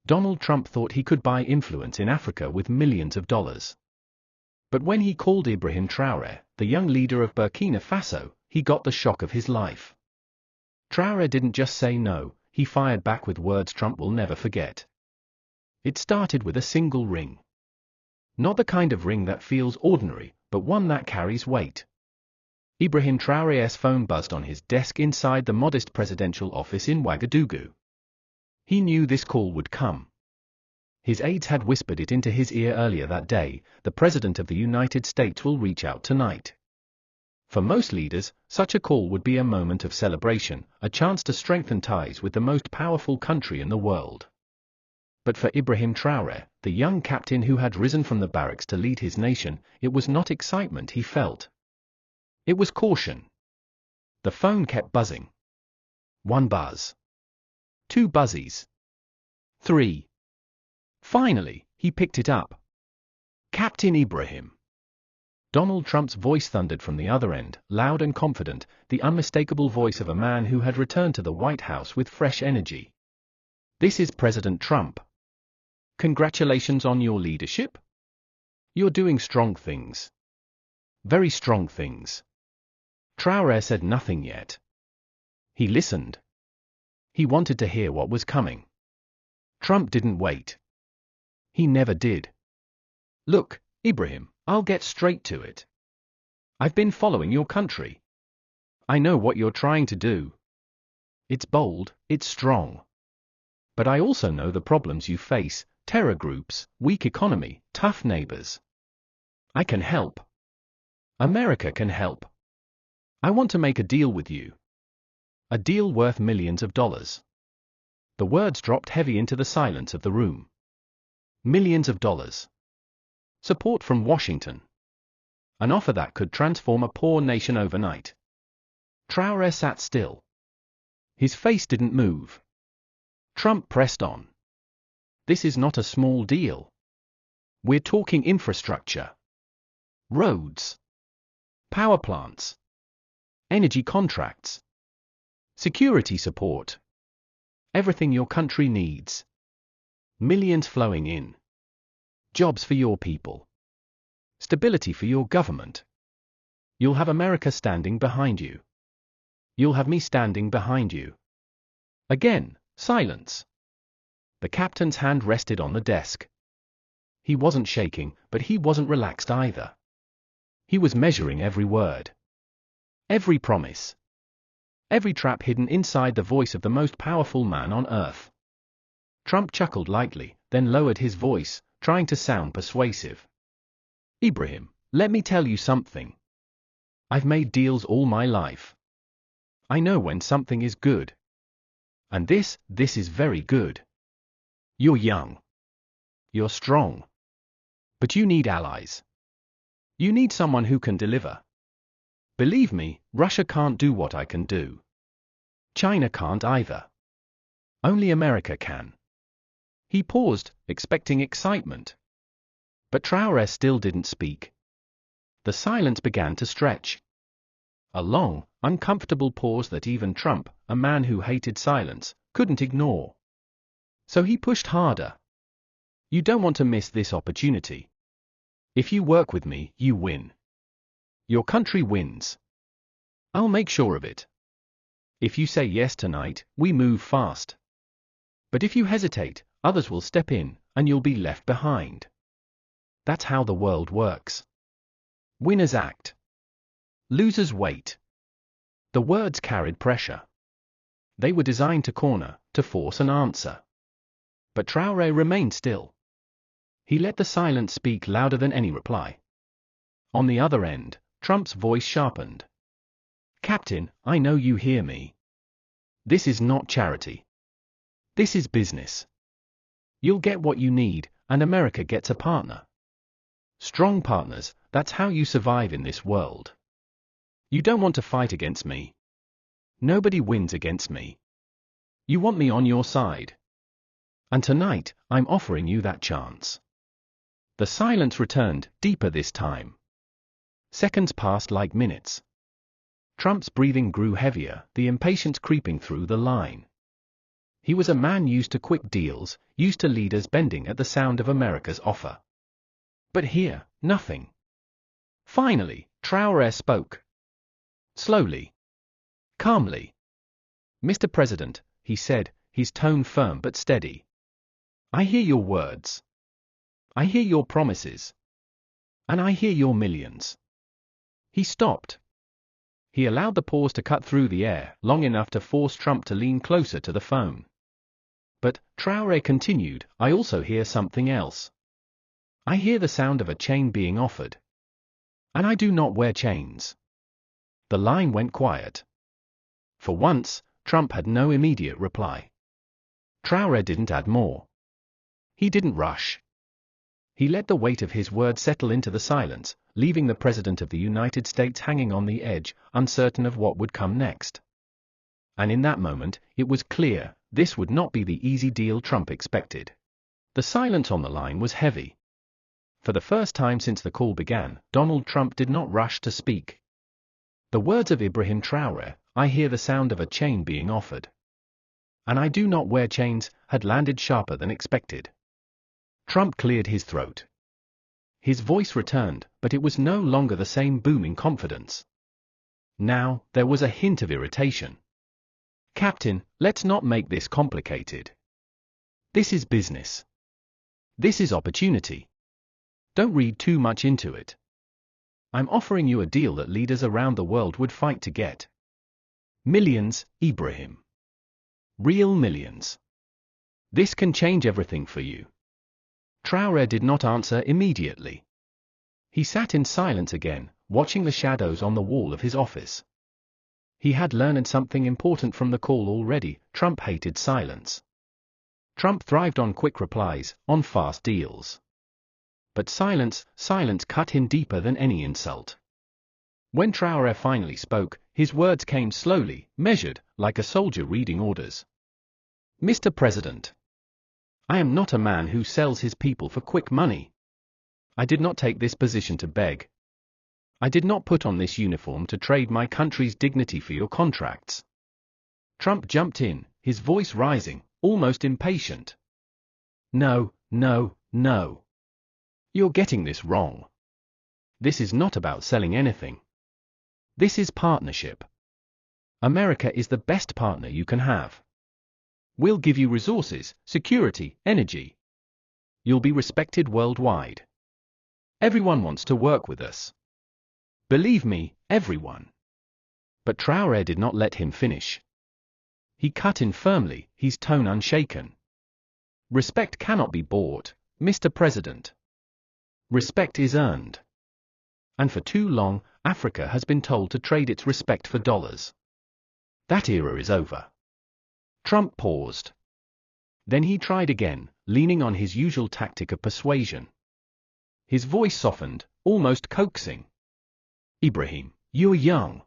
Donald Trump thought he could buy influence in Africa with millions of dollars. But when he called Ibrahim Traoré, the young leader of Burkina Faso, he got the shock of his life. Traoré didn't just say no, he fired back with words Trump will never forget. It started with a single ring. Not the kind of ring that feels ordinary, but one that carries weight. Ibrahim Traoré's phone buzzed on his desk inside the modest presidential office in Ouagadougou. He knew this call would come. His aides had whispered it into his ear earlier that day: the President of the United States will reach out tonight. For most leaders, such a call would be a moment of celebration, a chance to strengthen ties with the most powerful country in the world. But for Ibrahim Traoré, the young captain who had risen from the barracks to lead his nation, it was not excitement he felt. It was caution. The phone kept buzzing. One buzz. Two buzzes. Three. Finally, he picked it up. "Captain Ibrahim." Donald Trump's voice thundered from the other end, loud and confident, the unmistakable voice of a man who had returned to the White House with fresh energy. "This is President Trump. Congratulations on your leadership. You're doing strong things. Very strong things." Traoré said nothing yet. He listened. He wanted to hear what was coming. Trump didn't wait. He never did. "Look, Ibrahim, I'll get straight to it. I've been following your country. I know what you're trying to do. It's bold, it's strong. But I also know the problems you face: terror groups, weak economy, tough neighbors. I can help. America can help. I want to make a deal with you. A deal worth millions of dollars." The words dropped heavy into the silence of the room. Millions of dollars. Support from Washington. An offer that could transform a poor nation overnight. Traoré sat still. His face didn't move. Trump pressed on. "This is not a small deal. We're talking infrastructure. Roads. Power plants. Energy contracts. Security support. Everything your country needs. Millions flowing in. Jobs for your people. Stability for your government. You'll have America standing behind you. You'll have me standing behind you." Again, silence. The captain's hand rested on the desk. He wasn't shaking, but he wasn't relaxed either. He was measuring every word. Every promise. Every trap hidden inside the voice of the most powerful man on earth. Trump chuckled lightly, then lowered his voice, trying to sound persuasive. "Ibrahim, let me tell you something. I've made deals all my life. I know when something is good. And this is very good. You're young. You're strong. But you need allies. You need someone who can deliver. Believe me, Russia can't do what I can do. China can't either. Only America can." He paused, expecting excitement. But Traoré still didn't speak. The silence began to stretch. A long, uncomfortable pause that even Trump, a man who hated silence, couldn't ignore. So he pushed harder. "You don't want to miss this opportunity. If you work with me, you win. Your country wins. I'll make sure of it. If you say yes tonight, we move fast. But if you hesitate, others will step in, and you'll be left behind. That's how the world works. Winners act. Losers wait." The words carried pressure. They were designed to corner, to force an answer. But Traoré remained still. He let the silence speak louder than any reply. On the other end, Trump's voice sharpened. "Captain, I know you hear me. This is not charity. This is business. You'll get what you need, and America gets a partner. Strong partners, that's how you survive in this world. You don't want to fight against me. Nobody wins against me. You want me on your side. And tonight, I'm offering you that chance." The silence returned, deeper this time. Seconds passed like minutes. Trump's breathing grew heavier, the impatience creeping through the line. He was a man used to quick deals, used to leaders bending at the sound of America's offer. But here, nothing. Finally, Traoré spoke. Slowly. Calmly. "Mr. President," he said, his tone firm but steady. "I hear your words. I hear your promises. And I hear your millions." He stopped. He allowed the pause to cut through the air, long enough to force Trump to lean closer to the phone. But, Traoré continued, "I also hear something else. I hear the sound of a chain being offered. And I do not wear chains." The line went quiet. For once, Trump had no immediate reply. Traoré didn't add more. He didn't rush. He let the weight of his words settle into the silence, leaving the President of the United States hanging on the edge, uncertain of what would come next. And in that moment, it was clear, this would not be the easy deal Trump expected. The silence on the line was heavy. For the first time since the call began, Donald Trump did not rush to speak. The words of Ibrahim Traoré, "I hear the sound of a chain being offered. And I do not wear chains," had landed sharper than expected. Trump cleared his throat. His voice returned, but it was no longer the same booming confidence. Now, there was a hint of irritation. "Captain, let's not make this complicated. This is business. This is opportunity. Don't read too much into it. I'm offering you a deal that leaders around the world would fight to get. Millions, Ibrahim. Real millions. This can change everything for you." Traoré did not answer immediately. He sat in silence again, watching the shadows on the wall of his office. He had learned something important from the call already. Trump hated silence. Trump thrived on quick replies, on fast deals. But silence cut him deeper than any insult. When Traoré finally spoke, his words came slowly, measured, like a soldier reading orders. "Mr. President, I am not a man who sells his people for quick money. I did not take this position to beg. I did not put on this uniform to trade my country's dignity for your contracts." Trump jumped in, his voice rising, almost impatient. "No, no, no. You're getting this wrong. This is not about selling anything. This is partnership. America is the best partner you can have. We'll give you resources, security, energy. You'll be respected worldwide. Everyone wants to work with us. Believe me, everyone." But Traoré did not let him finish. He cut in firmly, his tone unshaken. "Respect cannot be bought, Mr. President. Respect is earned. And for too long, Africa has been told to trade its respect for dollars. That era is over." Trump paused. Then he tried again, leaning on his usual tactic of persuasion. His voice softened, almost coaxing. "Ibrahim, you're young.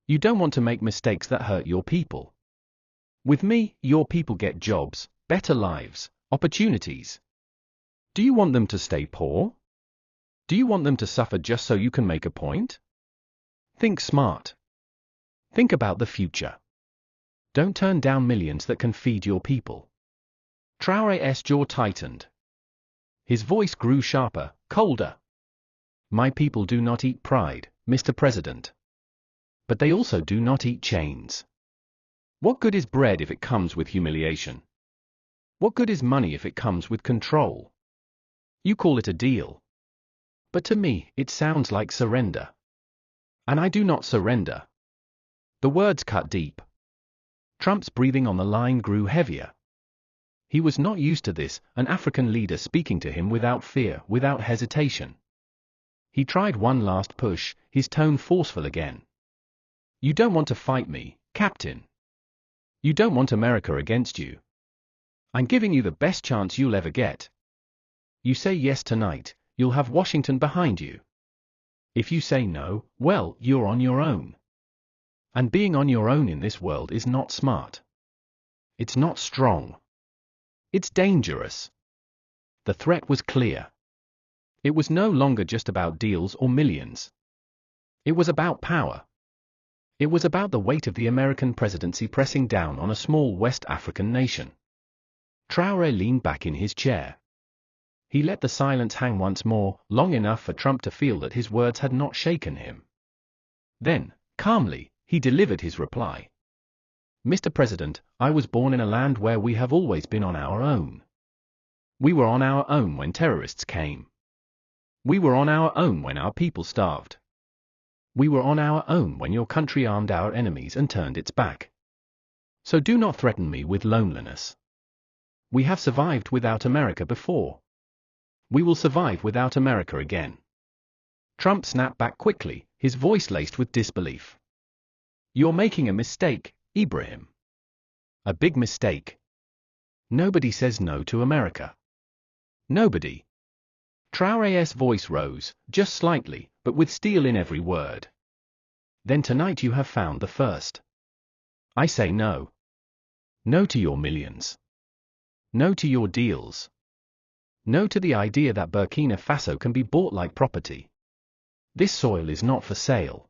You don't want to make mistakes that hurt your people. With me, your people get jobs, better lives, opportunities. Do you want them to stay poor? Do you want them to suffer just so you can make a point? Think smart. Think about the future. Don't turn down millions that can feed your people." Traoré's jaw tightened. His voice grew sharper, colder. "My people do not eat pride, Mr. President. But they also do not eat chains. What good is bread if it comes with humiliation? What good is money if it comes with control? You call it a deal. But to me, it sounds like surrender. And I do not surrender." The words cut deep. Trump's breathing on the line grew heavier. He was not used to this, an African leader speaking to him without fear, without hesitation. He tried one last push, his tone forceful again. "You don't want to fight me, Captain. You don't want America against you. I'm giving you the best chance you'll ever get. You say yes tonight, you'll have Washington behind you. If you say no, well, you're on your own. And being on your own in this world is not smart. It's not strong. It's dangerous." The threat was clear. It was no longer just about deals or millions. It was about power. It was about the weight of the American presidency pressing down on a small West African nation. Traoré leaned back in his chair. He let the silence hang once more, long enough for Trump to feel that his words had not shaken him. Then, calmly, he delivered his reply. Mr. President, I was born in a land where we have always been on our own. We were on our own when terrorists came. We were on our own when our people starved. We were on our own when your country armed our enemies and turned its back. So do not threaten me with loneliness. We have survived without America before. We will survive without America again. Trump snapped back quickly, his voice laced with disbelief. You're making a mistake, Ibrahim. A big mistake. Nobody says no to America. Nobody. Traoré's voice rose, just slightly, but with steel in every word. Then tonight you have found the first. I say no. No to your millions. No to your deals. No to the idea that Burkina Faso can be bought like property. This soil is not for sale.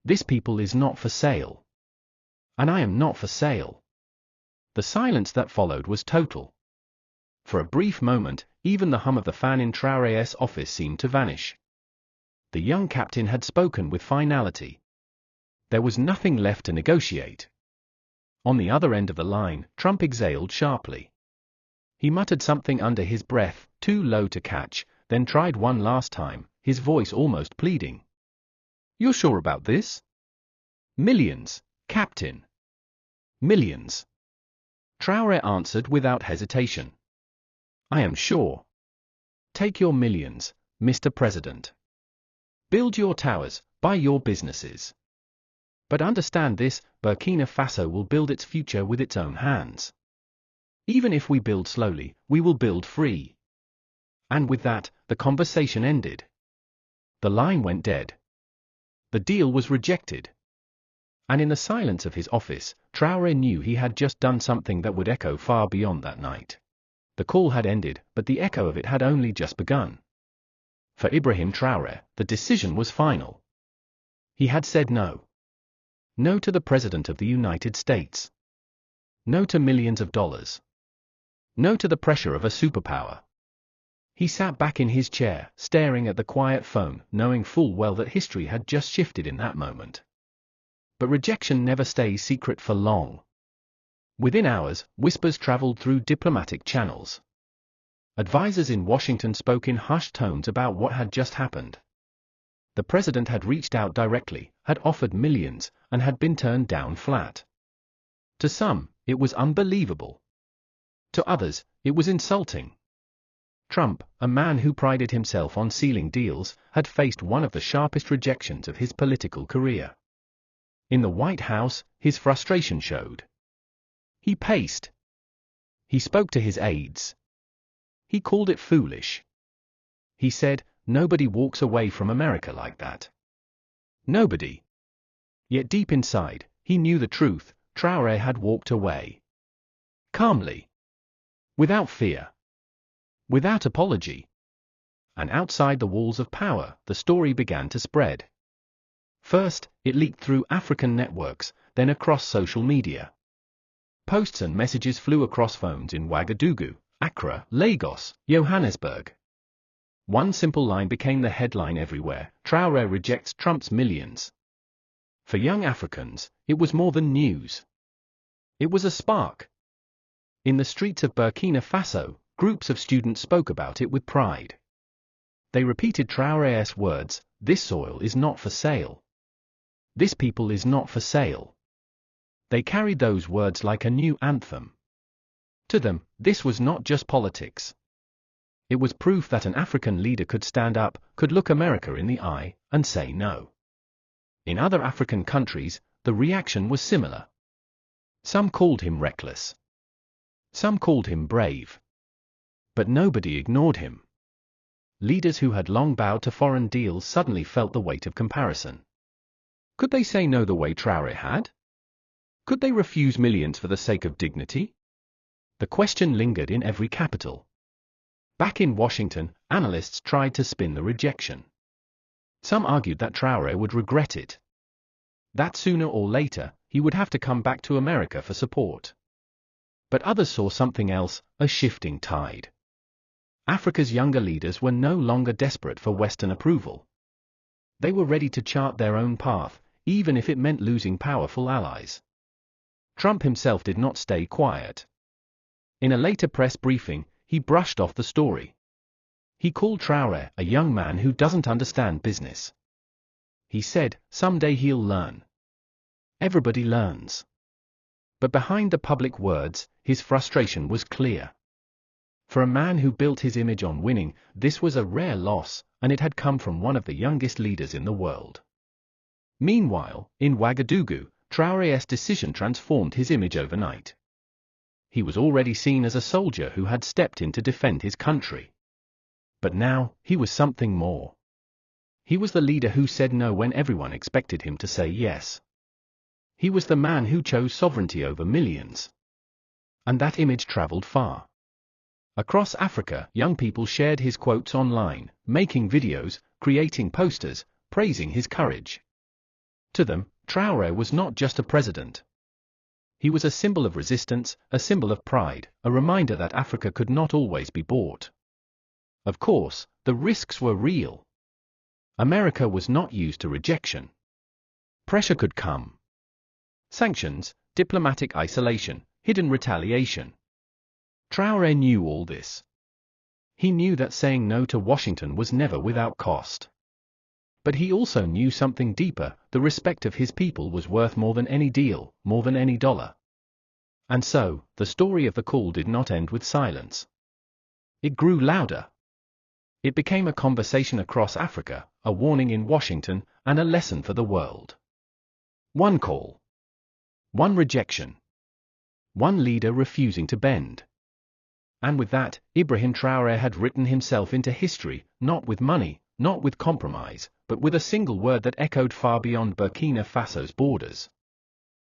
This people is not for sale. And I am not for sale. The silence that followed was total. For a brief moment, even the hum of the fan in Traoré's office seemed to vanish. The young captain had spoken with finality. There was nothing left to negotiate. On the other end of the line, Trump exhaled sharply. He muttered something under his breath, too low to catch, then tried one last time, his voice almost pleading. You're sure about this? Millions, Captain. Millions. Traoré answered without hesitation. I am sure. Take your millions, Mr. President. Build your towers, buy your businesses. But understand this, Burkina Faso will build its future with its own hands. Even if we build slowly, we will build free. And with that, the conversation ended. The line went dead. The deal was rejected. And in the silence of his office, Traoré knew he had just done something that would echo far beyond that night. The call had ended, but the echo of it had only just begun. For Ibrahim Traoré, the decision was final. He had said no. No to the President of the United States. No to millions of dollars. No to the pressure of a superpower. He sat back in his chair, staring at the quiet phone, knowing full well that history had just shifted in that moment. But rejection never stays secret for long. Within hours, whispers traveled through diplomatic channels. Advisors in Washington spoke in hushed tones about what had just happened. The president had reached out directly, had offered millions, and had been turned down flat. To some, it was unbelievable. To others, it was insulting. Trump, a man who prided himself on sealing deals, had faced one of the sharpest rejections of his political career. In the White House, his frustration showed. He paced. He spoke to his aides. He called it foolish. He said, nobody walks away from America like that. Nobody. Yet deep inside, he knew the truth, Traoré had walked away. Calmly. Without fear. Without apology. And outside the walls of power, the story began to spread. First, it leaked through African networks, then across social media. Posts and messages flew across phones in Ouagadougou, Accra, Lagos, Johannesburg. One simple line became the headline everywhere: Traoré rejects Trump's millions. For young Africans, it was more than news. It was a spark. In the streets of Burkina Faso, groups of students spoke about it with pride. They repeated Traoré's words, "This soil is not for sale. This people is not for sale." They carried those words like a new anthem. To them, this was not just politics. It was proof that an African leader could stand up, could look America in the eye, and say no. In other African countries, the reaction was similar. Some called him reckless. Some called him brave. But nobody ignored him. Leaders who had long bowed to foreign deals suddenly felt the weight of comparison. Could they say no the way Traoré had? Could they refuse millions for the sake of dignity? The question lingered in every capital. Back in Washington, analysts tried to spin the rejection. Some argued that Traoré would regret it. that sooner or later, he would have to come back to America for support. But others saw something else, a shifting tide. Africa's younger leaders were no longer desperate for Western approval. They were ready to chart their own path, even if it meant losing powerful allies. Trump himself did not stay quiet. In a later press briefing, he brushed off the story. He called Traoré a young man who doesn't understand business. He said, "Someday he'll learn." Everybody learns. But behind the public words, his frustration was clear. For a man who built his image on winning, this was a rare loss, and it had come from one of the youngest leaders in the world. Meanwhile, in Ouagadougou, Traoré's decision transformed his image overnight. He was already seen as a soldier who had stepped in to defend his country. But now, he was something more. He was the leader who said no when everyone expected him to say yes. He was the man who chose sovereignty over millions. And that image traveled far. Across Africa, young people shared his quotes online, making videos, creating posters, praising his courage. To them, Traoré was not just a president. He was a symbol of resistance, a symbol of pride, a reminder that Africa could not always be bought. Of course, the risks were real. America was not used to rejection. Pressure could come. Sanctions, diplomatic isolation, hidden retaliation. Traoré knew all this. He knew that saying no to Washington was never without cost. But he also knew something deeper, the respect of his people was worth more than any deal, more than any dollar. And so, the story of the call did not end with silence. It grew louder. It became a conversation across Africa, a warning in Washington, and a lesson for the world. One call. One rejection. One leader refusing to bend. And with that, Ibrahim Traoré had written himself into history, not with money, not with compromise, but with a single word that echoed far beyond Burkina Faso's borders.